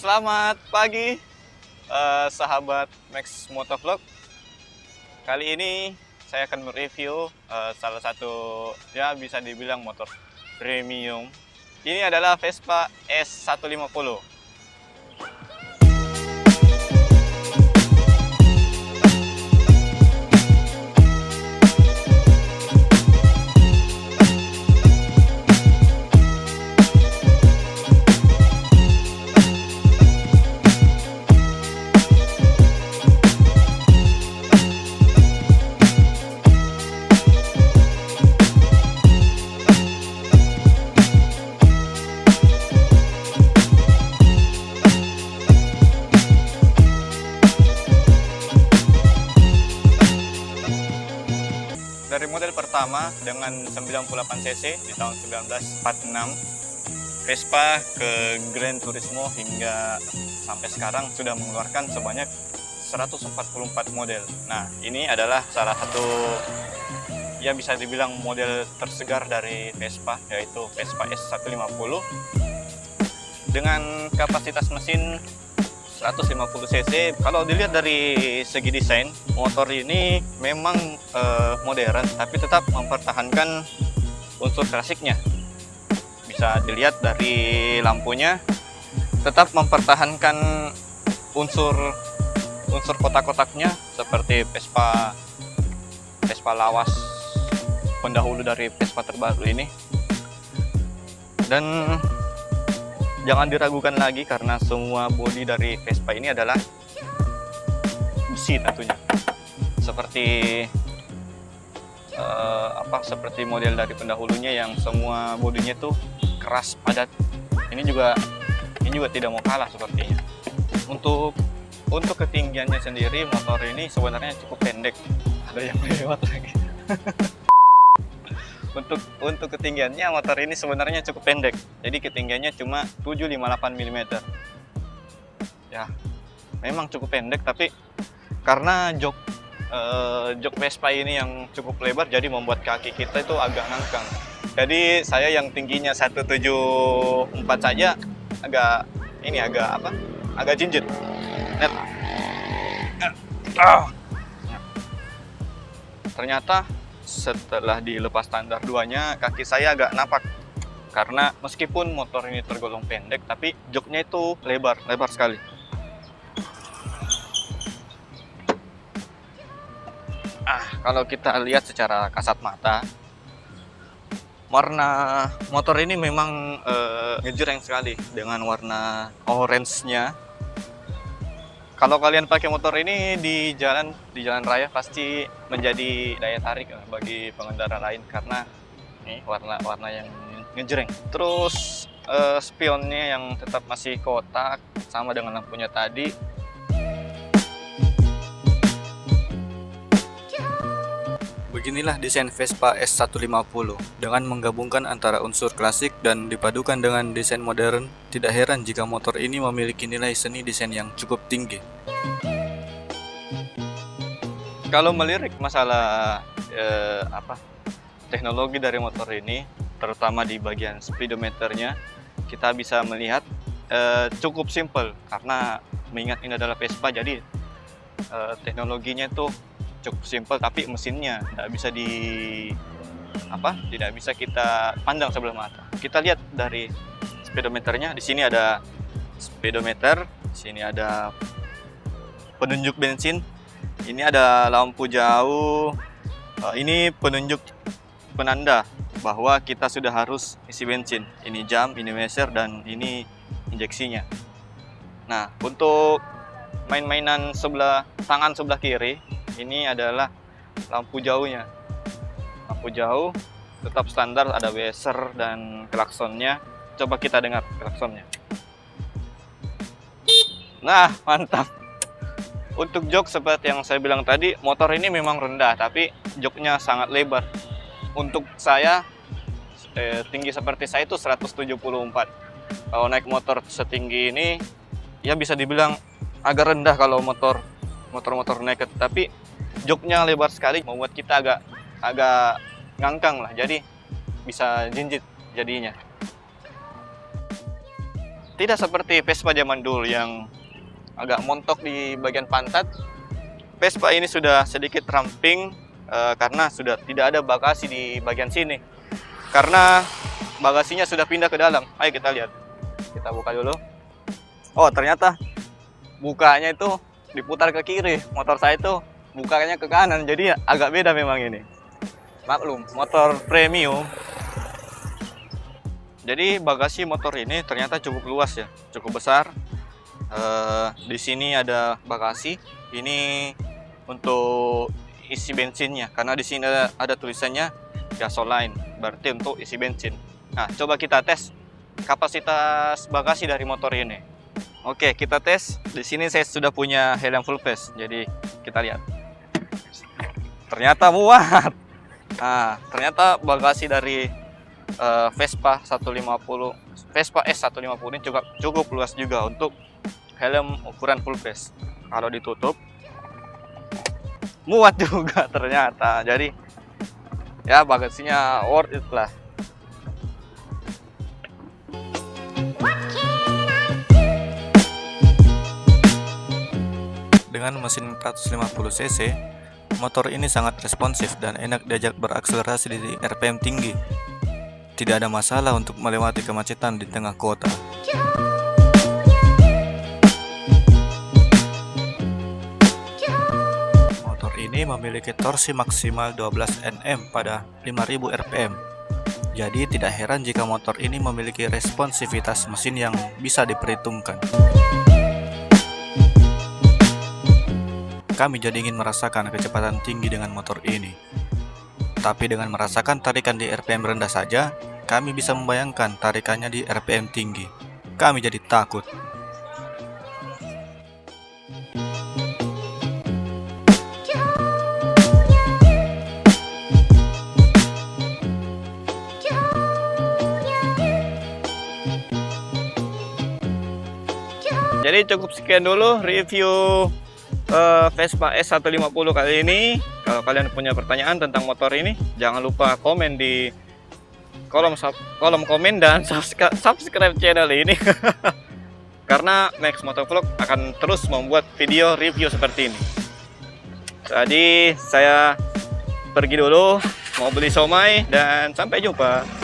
Selamat pagi, sahabat Max Motovlog. Kali ini saya akan mereview salah satu, ya bisa dibilang motor premium. Ini adalah Vespa S150. Dari model pertama dengan 98 cc di tahun 1946, Vespa ke Gran Turismo hingga sampai sekarang sudah mengeluarkan sebanyak 144 model. Nah, ini adalah salah satu yang bisa dibilang model tersegar dari Vespa, yaitu Vespa S150 dengan kapasitas mesin 150 cc. Kalau dilihat dari segi desain, motor ini memang modern, tapi tetap mempertahankan unsur klasiknya. Bisa dilihat dari lampunya, tetap mempertahankan unsur kotak-kotaknya seperti Vespa lawas pendahulu dari Vespa terbaru ini. Dan jangan diragukan lagi karena semua bodi dari Vespa ini adalah besi tentunya. Seperti model dari pendahulunya yang semua bodinya tuh keras padat. Ini juga tidak mau kalah sepertinya. Untuk ketinggiannya sendiri, motor ini sebenarnya cukup pendek. Ada yang lewat lagi. Untuk ketinggiannya, motor ini sebenarnya cukup pendek. Jadi ketinggiannya cuma 758 mm. Ya, memang cukup pendek, tapi karena jok Vespa ini yang cukup lebar, jadi membuat kaki kita itu agak ngangkang. Jadi saya yang tingginya 174 saja agak jinjit. Net. Ternyata setelah dilepas standar 2-nya, kaki saya agak napak. Karena meskipun motor ini tergolong pendek, tapi joknya itu lebar sekali. Kalau kita lihat secara kasat mata, warna motor ini memang ngejreng sekali dengan warna orange-nya. Kalau kalian pakai motor ini di jalan raya, pasti menjadi daya tarik bagi pengendara lain karena ini warna yang ngejreng. Terus spionnya yang tetap masih kotak sama dengan lampunya tadi. Beginilah desain Vespa S150 dengan menggabungkan antara unsur klasik dan dipadukan dengan desain modern. Tidak heran jika motor ini memiliki nilai seni desain yang cukup tinggi. Kalau melirik masalah teknologi dari motor ini, terutama di bagian speedometernya, kita bisa melihat cukup simple karena mengingat ini adalah Vespa, jadi teknologinya itu cukup simple, tapi mesinnya tidak bisa kita pandang sebelah mata. Kita lihat dari speedometernya. Di sini ada speedometer, di sini ada penunjuk bensin, ini ada lampu jauh, ini penunjuk penanda bahwa kita sudah harus isi bensin. Ini jam, ini measure, dan ini injeksinya. Nah, untuk main-mainan tangan sebelah kiri, ini adalah lampu jauhnya. Lampu jauh tetap standar, ada buzzer dan klaksonnya. Coba kita dengar klaksonnya. Nah, mantap. Untuk jok seperti yang saya bilang tadi, motor ini memang rendah, tapi joknya sangat lebar. Untuk saya, tinggi seperti saya itu 174. Kalau naik motor setinggi ini, ya bisa dibilang agak rendah kalau motor naked, tapi joknya lebar sekali membuat kita agak ngangkang lah, jadi bisa jinjit jadinya. tidak seperti Vespa zaman dulu yang agak montok di bagian pantat. Vespa ini sudah sedikit ramping karena sudah tidak ada bagasi di bagian sini. Karena bagasinya sudah pindah ke dalam. Ayo kita lihat. Kita buka dulu. Oh, ternyata bukanya itu diputar ke kiri. Motor saya itu bukanya ke kanan. Jadi agak beda memang ini. Maklum, motor premium. Jadi bagasi motor ini ternyata cukup luas ya, cukup besar. Di sini ada bagasi. Ini untuk isi bensinnya, karena di sini ada tulisannya gasoline, berarti untuk isi bensin. Nah, coba kita tes kapasitas bagasi dari motor ini. Oke, kita tes. Di sini saya sudah punya helm full face, jadi kita lihat. Ternyata muat. Nah, ternyata bagasi dari Vespa 150, Vespa S150 ini cukup luas juga untuk helm ukuran full face. Kalau ditutup muat juga ternyata. Jadi ya bagasinya worth it lah. Dengan mesin 450 cc, motor ini sangat responsif dan enak diajak berakselerasi di RPM tinggi. Tidak ada masalah untuk melewati kemacetan di tengah kota. Motor ini memiliki torsi maksimal 12 Nm pada 5000 rpm. Jadi tidak heran jika motor ini memiliki responsivitas mesin yang bisa diperhitungkan. Kami jadi ingin merasakan kecepatan tinggi dengan motor ini. Tapi dengan merasakan tarikan di RPM rendah saja, kami bisa membayangkan tarikannya di RPM tinggi. Kami jadi takut. Jadi cukup sekian dulu review Vespa S150 kali ini. Kalau kalian punya pertanyaan tentang motor ini, jangan lupa komen di kolom komen dan subscribe channel ini. Karena Max Motovlog akan terus membuat video review seperti ini. Jadi saya pergi dulu, mau beli somai, dan sampai jumpa.